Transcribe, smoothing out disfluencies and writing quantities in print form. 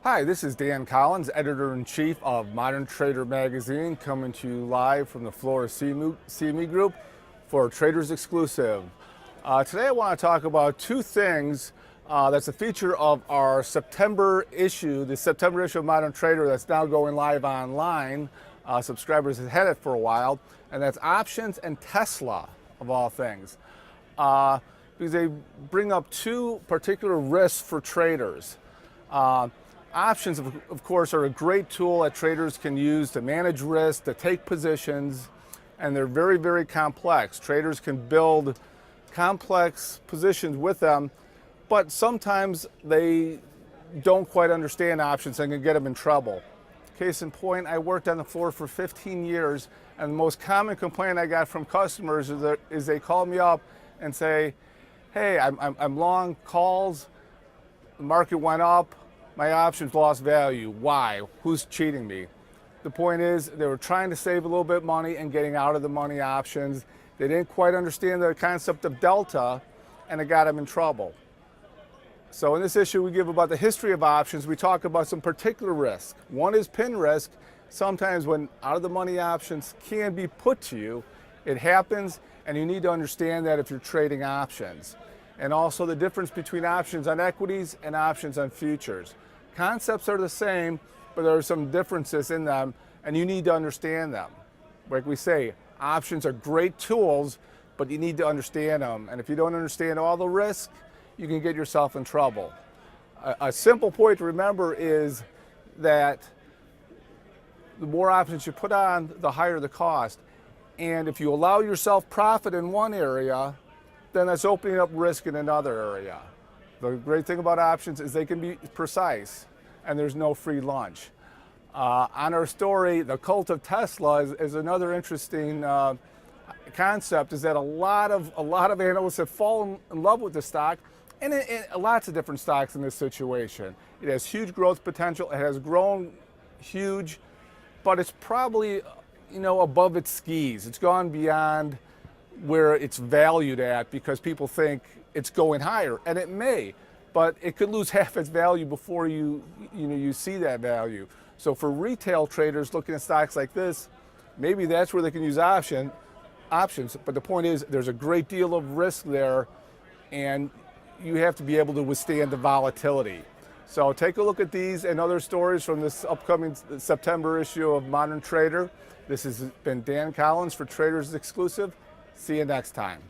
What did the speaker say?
Hi, this is Dan Collins, Editor-in-Chief of Modern Trader Magazine, coming to you live from the floor of CME Group for Traders Exclusive. Today I want to talk about two things that's a feature of our September issue, the September issue of Modern Trader that's now going live online. Subscribers have had it for a while, and that's options and Tesla, of all things. Because they bring up two particular risks for traders. Options, of course, are a great tool that traders can use to manage risk, to take positions, and they're very, very complex. Traders can build complex positions with them, but sometimes they don't quite understand options and can get them in trouble. Case in point, I worked on the floor for 15 years, and the most common complaint I got from customers is they call me up and say, hey, I'm long calls, the market went up, my options lost value. Why? Who's cheating me? The point is, they were trying to save a little bit of money and getting out of the money options. They didn't quite understand the concept of delta, and it got them in trouble. So in this issue, we give about the history of options. We talk about some particular risk. One is pin risk. Sometimes when out of the money options can be put to you, it happens, and you need to understand that if you're trading options. And also the difference between options on equities and options on futures. Concepts are the same, but there are some differences in them, and you need to understand them. Like we say, options are great tools, but you need to understand them. And if you don't understand all the risk, you can get yourself in trouble. A simple point to remember is that the more options you put on, the higher the cost. And if you allow yourself profit in one area, then that's opening up risk in another area. The great thing about options is they can be precise, and there's no free lunch. On our story, the cult of Tesla is another interesting concept. Is that a lot of analysts have fallen in love with the stock, and lots of different stocks in this situation. It has huge growth potential. It has grown huge, but it's probably above its skis. It's gone beyond where it's valued at because people think it's going higher, and it may, but it could lose half its value before you see that value. So for retail traders looking at stocks like this, maybe that's where they can use options. But the point is, there's a great deal of risk there, and you have to be able to withstand the volatility. So take a look at these and other stories from this upcoming September issue of Modern Trader. This has been Dan Collins for Traders Exclusive. See you next time.